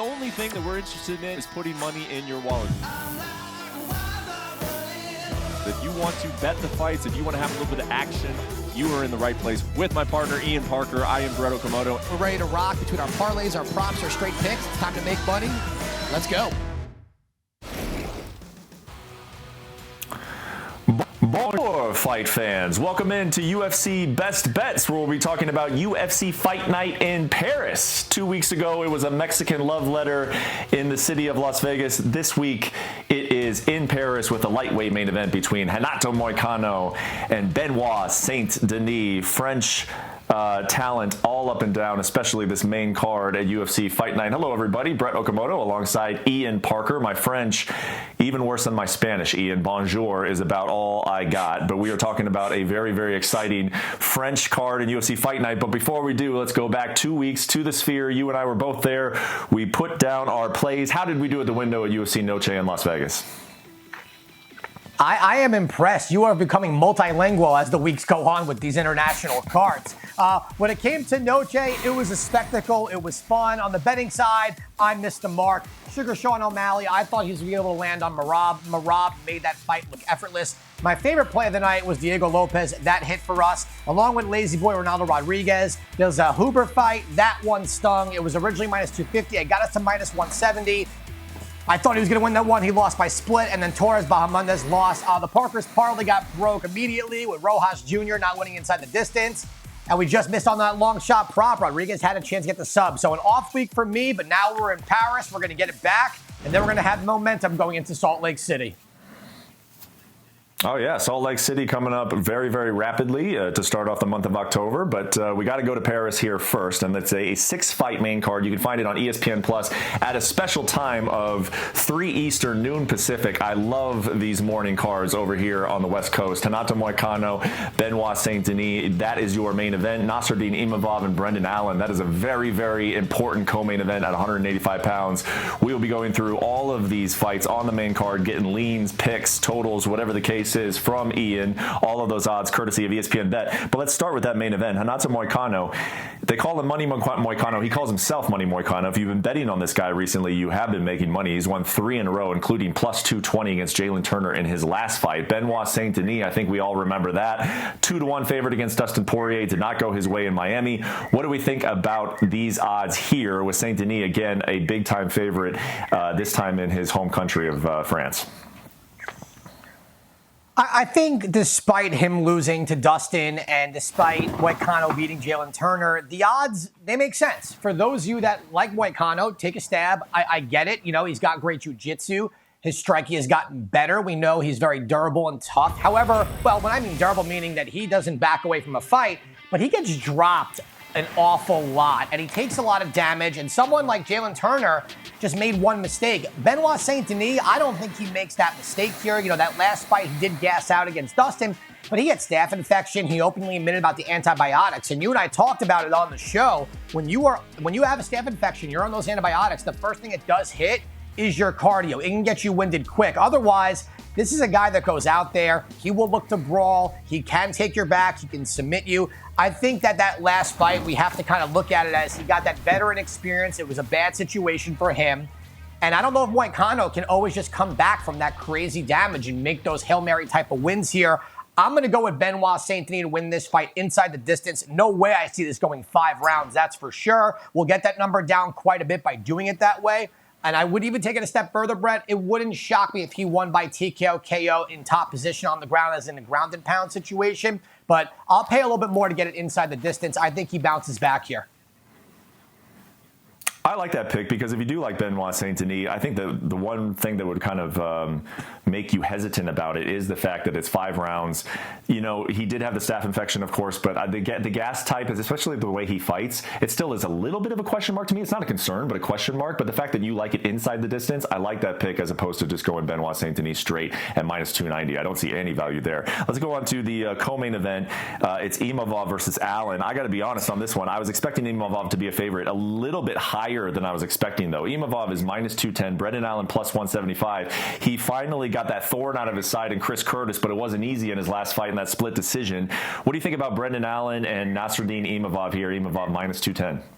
The only thing that we're interested in is putting money in your wallet. If you want to bet the fights, if you want to have a little bit of action, you are in the right place. With my partner, Ian Parker, I am Renato Okamoto. We're ready to rock between our parlays, our props, our straight picks. It's time to make money. Let's go. Bonjour, fight fans. Welcome in to UFC Best Bets, where we'll be talking about UFC Fight Night in Paris. 2 weeks ago, it was a Mexican love letter in the city of Las Vegas. This week, it is in Paris with a lightweight main event between Renato Moicano and Benoit Saint Denis. French talent all up and down, especially this main card at UFC Fight Night. Hello, everybody. Brett Okamoto alongside Ian Parker. My French, even worse than my Spanish, Ian. Bonjour is about all I got. But we are talking about a very, very exciting French card in UFC Fight Night. But before we do, let's go back 2 weeks to the Sphere. You and I were both there. We put down our plays. How did we do at the window at UFC Noche in Las Vegas? I am impressed. You are becoming multilingual as the weeks go on with these international cards. When it came to Noche, it was a spectacle. It was fun. On the betting side, I missed the mark. Sugar Sean O'Malley, I thought he was going to be able to land on Merab. Merab made that fight look effortless. My favorite play of the night was Diego Lopez. That hit for us, along with Lazy Boy Ronaldo Rodriguez. There's a Huber fight. That one stung. It was originally minus 250. It got us to minus 170. I thought he was going to win that one. He lost by split, and then Torres Bahamondes lost. The Parker's parlay got broke immediately with Rojas Jr. not winning inside the distance. And we just missed on that long shot prop. Rodriguez had a chance to get the sub. So an off week for me, but now we're in Paris. We're going to get it back, and then we're going to have momentum going into Salt Lake City. Oh, yeah. Salt Lake City coming up very, very rapidly to start off the month of October. But we got to go to Paris here first. And it's a 6-fight main card. You can find it on ESPN Plus at a special time of 3 Eastern, noon Pacific. I love these morning cards over here on the West Coast. Renato Moicano, Benoit Saint Denis. That is your main event. Nasruddin Imavov and Brendan Allen. That is a very, very important co-main event at 185 pounds. We will be going through all of these fights on the main card, getting leans, picks, totals, whatever the case is from Ian. All of those odds courtesy of ESPN Bet. But let's start with that main event. Renato Moicano, they call him Money Moicano. He calls himself Money Moicano. If you've been betting on this guy recently, you have been making money. He's won 3 in a row, including plus 220 against Jalen Turner in his last fight. Benoit Saint Denis, I think we all remember that. 2-1 favorite against Dustin Poirier. Did not go his way in Miami. What do we think about these odds here with Saint Denis, again, a big-time favorite, this time in his home country of France? I think despite him losing to Dustin and despite Moicano beating Jalen Turner, the odds, they make sense. For those of you that like Moicano, take a stab. I get it. You know, he's got great jiu-jitsu. His striking has gotten better. We know he's very durable and tough. However, well, when I mean durable, meaning that he doesn't back away from a fight, but he gets dropped an awful lot, and he takes a lot of damage, and someone like Jalen Turner just made one mistake. Benoit Saint Denis, I don't think he makes that mistake here. You know, that last fight, he did gas out against Dustin, but he had staph infection. He openly admitted about the antibiotics, and you and I talked about it on the show. When you have a staph infection, you're on those antibiotics, the first thing it does hit is your cardio. It can get you winded quick. Otherwise, this is a guy that goes out there. He will look to brawl. He can take your back. He can submit you. I think that last fight, we have to kind of look at it as he got that veteran experience. It was a bad situation for him. And I don't know if Moicano can always just come back from that crazy damage and make those Hail Mary type of wins here. I'm going to go with Benoit Saint Denis to win this fight inside the distance. No way I see this going 5 rounds, that's for sure. We'll get that number down quite a bit by doing it that way. And I would even take it a step further, Brett. It wouldn't shock me if he won by TKO, KO in top position on the ground as in a ground and pound situation. But I'll pay a little bit more to get it inside the distance. I think he bounces back here. I like that pick because if you do like Benoit Saint Denis, I think the one thing that would kind of make you hesitant about it is the fact that it's 5 rounds. You know, he did have the staph infection, of course, but the gas type is, especially the way he fights, it still is a little bit of a question mark to me. It's not a concern, but a question mark. But the fact that you like it inside the distance, I like that pick as opposed to just going Benoit Saint Denis straight at minus 290. I don't see any value there. Let's go on to the co-main event. It's Imavov versus Allen. I got to be honest on this one. I was expecting Imavov to be a favorite a little bit higher than I was expecting, though. Imavov is minus 210. Brendan Allen plus 175. He finally got that thorn out of his side in Chris Curtis, but it wasn't easy in his last fight in that split decision. What do you think about Brendan Allen and Nasruddin Imavov here? Imavov minus 210.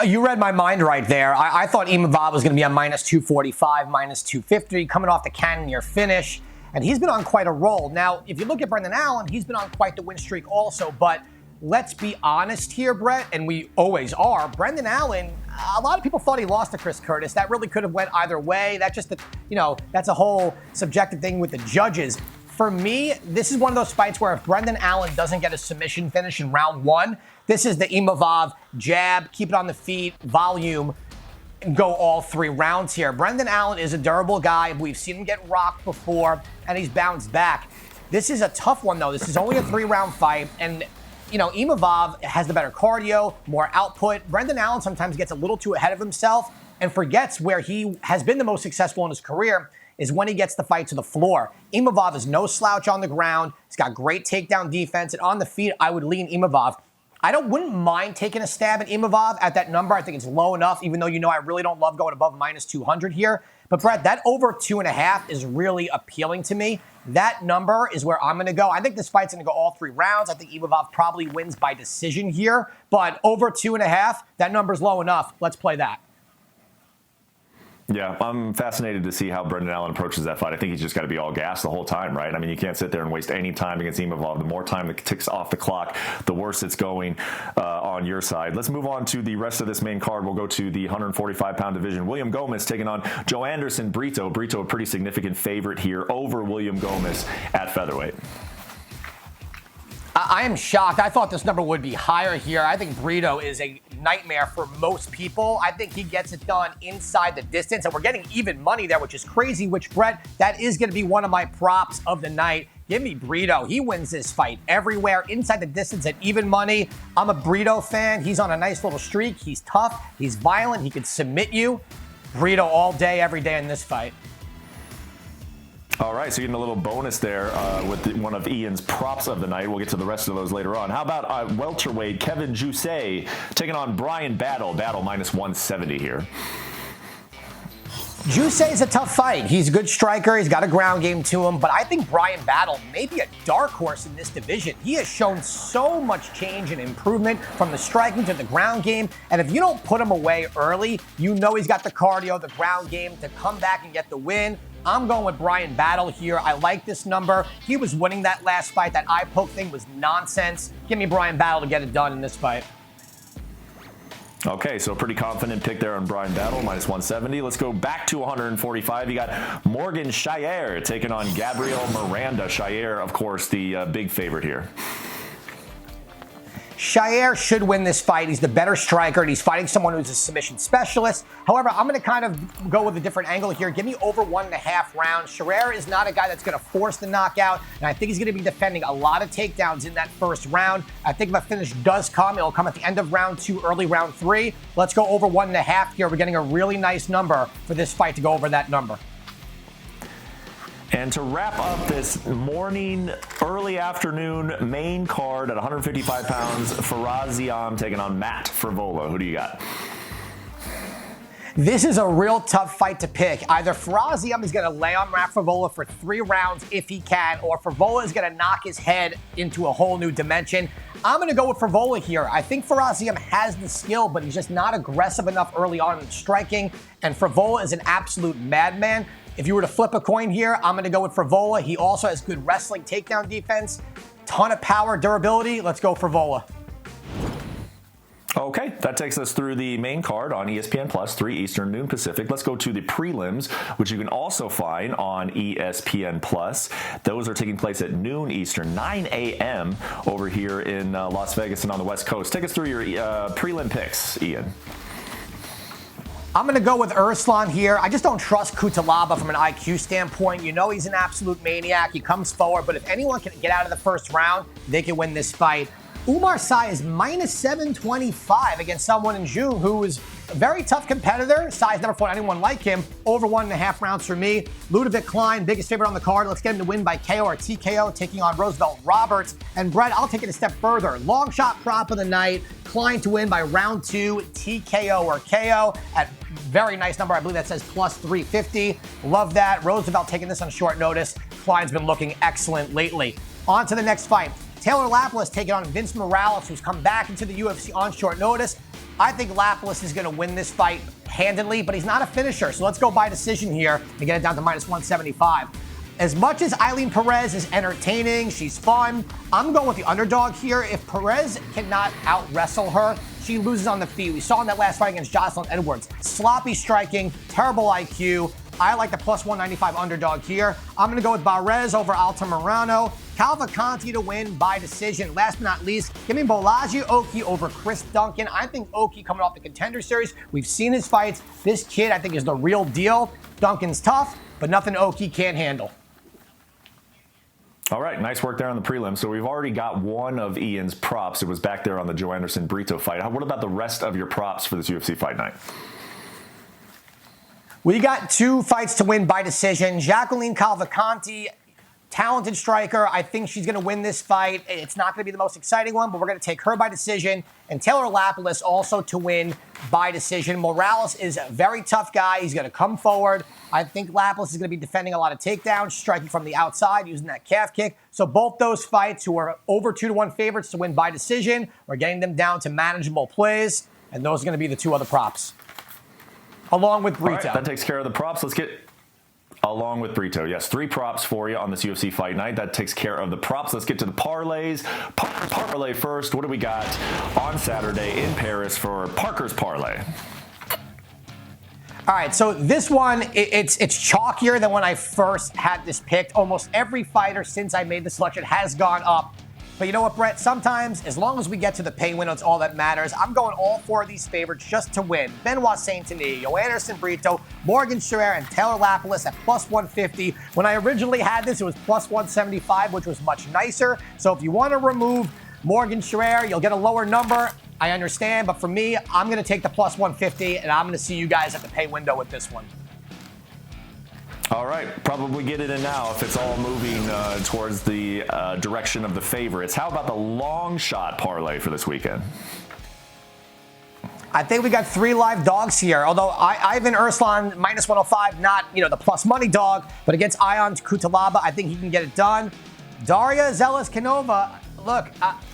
You read my mind right there. I thought Imavov was going to be on minus 245, minus 250, coming off the Cannonier finish, and he's been on quite a roll. Now, if you look at Brendan Allen, he's been on quite the win streak also, but let's be honest here, Brett, and we always are. Brendan Allen, a lot of people thought he lost to Chris Curtis. That really could have went either way. That's just, that's a whole subjective thing with the judges. For me, this is one of those fights where if Brendan Allen doesn't get a submission finish in round one, this is the Imavov jab, keep it on the feet, volume, and go all 3 rounds here. Brendan Allen is a durable guy. We've seen him get rocked before, and he's bounced back. This is a tough one, though. This is only a 3-round fight, and Imavov has the better cardio, more output. Brendan Allen sometimes gets a little too ahead of himself and forgets where he has been the most successful in his career is when he gets the fight to the floor. Imavov is no slouch on the ground. He's got great takedown defense, and on the feet, I would lean Imavov. Wouldn't mind taking a stab at Imavov at that number. I think it's low enough, even though I really don't love going above minus 200 here. But Brett, that over 2.5 is really appealing to me. That number is where I'm going to go. I think this fight's going to go all 3 rounds. I think Imavov probably wins by decision here. But over 2.5, that number's low enough. Let's play that. Yeah, I'm fascinated to see how Brendan Allen approaches that fight. I think he's just got to be all gas the whole time, right? I mean, you can't sit there and waste any time against Imavov. The more time that ticks off the clock, the worse it's going on your side. Let's move on to the rest of this main card. We'll go to the 145-pound division. William Gomez taking on Joe Anderson Brito. Brito, a pretty significant favorite here over William Gomez at featherweight. I am shocked. I thought this number would be higher here. I think Brito is a nightmare for most people. I think he gets it done inside the distance, and we're getting even money there, which is crazy, which, Brett, that is going to be one of my props of the night. Give me Brito. He wins this fight everywhere, inside the distance at even money. I'm a Brito fan. He's on a nice little streak. He's tough. He's violent. He could submit you. Brito all day, every day in this fight. All right, so you're getting a little bonus there with one of Ian's props of the night. We'll get to the rest of those later on. How about welterweight Kevin Jousset taking on Brian Battle. Battle minus 170 here. Jousset is a tough fight. He's a good striker. He's got a ground game to him. But I think Brian Battle may be a dark horse in this division. He has shown so much change and improvement from the striking to the ground game. And if you don't put him away early, he's got the cardio, the ground game to come back and get the win. I'm going with Brian Battle here. I like this number. He was winning that last fight. That eye poke thing was nonsense. Give me Brian Battle to get it done in this fight. Okay, so a pretty confident pick there on Brian Battle, minus 170. Let's go back to 145. You got Morgan Shire taking on Gabriel Miranda. Shire, of course, the big favorite here. Shire should win this fight. He's the better striker, and he's fighting someone who's a submission specialist. However, I'm going to kind of go with a different angle here. Give me over 1.5 rounds. Shire is not a guy that's going to force the knockout, and I think he's going to be defending a lot of takedowns in that first round. I think if a finish does come, it'll come at the end of round 2, early round 3. Let's go over 1.5 here. We're getting a really nice number for this fight to go over that number. And to wrap up this morning, early afternoon main card at 155 pounds, Faraziam taking on Matt Frevola. Who do you got? This is a real tough fight to pick. Either Faraziam is going to lay on Matt Frevola for 3 rounds if he can, or Frevola is going to knock his head into a whole new dimension. I'm going to go with Frevola here. I think Faraziam has the skill, but he's just not aggressive enough early on in striking, and Frevola is an absolute madman. If you were to flip a coin here, I'm going to go with Frevola. He also has good wrestling takedown defense, ton of power, durability. Let's go Frevola. Okay, that takes us through the main card on ESPN Plus, 3 Eastern, noon Pacific. Let's go to the prelims, which you can also find on ESPN Plus. Those are taking place at noon Eastern, 9 a.m. over here in Las Vegas and on the West Coast. Take us through your prelim picks, Ian. I'm going to go with Urslan here. I just don't trust Kutalaba from an IQ standpoint. He's an absolute maniac. He comes forward, but if anyone can get out of the first round, they can win this fight. Umar Sy is minus 725 against someone in June who is a very tough competitor. Sy's never fought anyone like him. Over 1.5 rounds for me. Ludovic Klein, biggest favorite on the card. Let's get him to win by KO or TKO, taking on Roosevelt Roberts. And Brett, I'll take it a step further. Long shot prop of the night. Klein to win by round 2, TKO or KO at very nice number. I believe that says plus 350. Love that. Roosevelt taking this on short notice. Klein's been looking excellent lately. On to the next fight. Taylor Lapilus taking on Vince Morales, who's come back into the UFC on short notice. I think Lapilus is going to win this fight handedly, but he's not a finisher. So let's go by decision here and get it down to -175. As much as Eileen Perez is entertaining, she's fun, I'm going with the underdog here. If Perez cannot out-wrestle her, she loses on the feet. We saw in that last fight against Jocelyn Edwards. Sloppy striking, terrible IQ. I like the +195 underdog here. I'm going to go with Barrez over Altamirano. Cavalcanti to win by decision. Last but not least, give me Bolaji Oki over Chris Duncan. I think Oki coming off the Contender Series. We've seen his fights. This kid, I think, is the real deal. Duncan's tough, but nothing Oki can't handle. All right, nice work there on the prelim. So we've already got one of Ian's props. It was back there on the Joe Anderson Brito fight. What about the rest of your props for this UFC Fight Night? We got 2 fights to win by decision. Jacqueline Cavalcanti, talented striker. I think she's going to win this fight. It's not going to be the most exciting one, but we're going to take her by decision. And Taylor Lapilus also to win by decision. Morales is a very tough guy. He's going to come forward. I think Lapilus is going to be defending a lot of takedowns, striking from the outside, using that calf kick. So both those fights, who are over 2-1 favorites to win by decision, we're getting them down to manageable plays. And those are going to be the 2 other props, along with Brito. All right, that takes care of the props. Let's get along with Brito. Yes, 3 props for you on this UFC Fight Night. That takes care of the props. Let's get to the parlays. Parlay first. What do we got on Saturday in Paris for Parker's parlay? All right, so this one, it's chalkier than when I first had this picked. Almost every fighter since I made the selection has gone up. But you know what, Brett? Sometimes, as long as we get to the pay window, it's all that matters. I'm going all 4 of these favorites just to win. Benoit Saint Denis, Joe Anderson Brito, Morgan Scherer, and Taylor Lapilus at +150. When I originally had this, it was +175, which was much nicer. So if you want to remove Morgan Scherer, you'll get a lower number. I understand, but for me, I'm going to take the +150, and I'm going to see you guys at the pay window with this one. All right, probably get it in now if it's all moving towards the direction of the favorites. How about the long shot parlay for this weekend? I think we got 3 live dogs here. Although Ivan Erslan -105, not the plus money dog, but against Ion Kutalaba, I think he can get it done. Daria Zeles-Canova, look,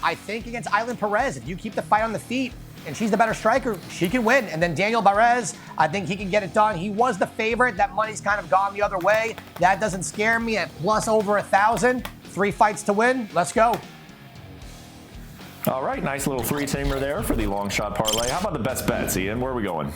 I think against Eileen Perez, if you keep the fight on the feet, and she's the better striker, she can win. And then Daniel Barrez, I think he can get it done. He was the favorite. That money's kind of gone the other way. That doesn't scare me at plus over 1,000. 3 fights to win. Let's go. All right, nice little 3-teamer there for the long shot parlay. How about the best bets, Ian? Where are we going?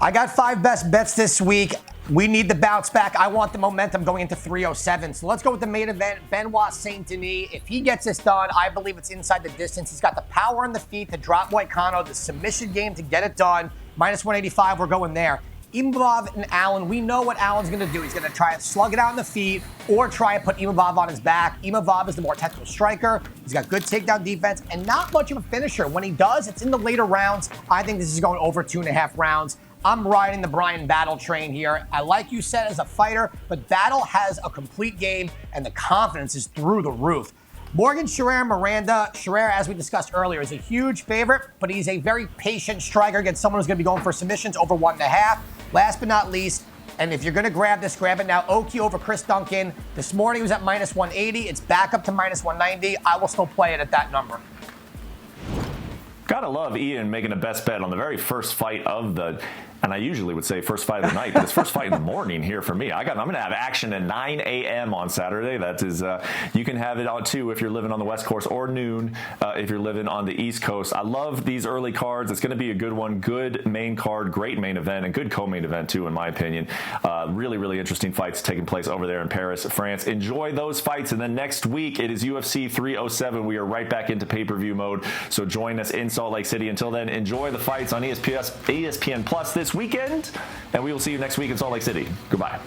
I got 5 best bets this week. We need the bounce back. I want the momentum going into 307. So let's go with the main event, Benoit Saint Denis. If he gets this done, I believe it's inside the distance. He's got the power on the feet to drop Moicano, the submission game to get it done. -185, we're going there. Imavov and Allen, we know what Allen's going to do. He's going to try and slug it out on the feet or try and put Imavov on his back. Imavov is the more technical striker. He's got good takedown defense and not much of a finisher. When he does, it's in the later rounds. I think this is going over 2.5 rounds. I'm riding the Brian Battle train here. I like you said as a fighter, but Battle has a complete game and the confidence is through the roof. Morgan Scherer Miranda. Scherer, as we discussed earlier, is a huge favorite, but he's a very patient striker against someone who's going to be going for submissions over 1.5. Last but not least, and if you're going to grab this, grab it now. Oki over Chris Duncan. This morning it was at -180. It's back up to -190. I will still play it at that number. Gotta love Ian making a best bet on the very first fight of the, and I usually would say first fight of the night, but it's first fight in the morning here for me. I'm going to have action at 9 a.m. on Saturday. That is, you can have it on too if you're living on the West Coast, or noon if you're living on the East Coast. I love these early cards. It's going to be a good one. Good main card, great main event, and good co-main event too, in my opinion. Really, really interesting fights taking place over there in Paris, France. Enjoy those fights, and then next week it is UFC 307. We are right back into pay-per-view mode, so join us in Salt Lake City. Until then, enjoy the fights on ESPN Plus this weekend, and we will see you next week in Salt Lake City. Goodbye.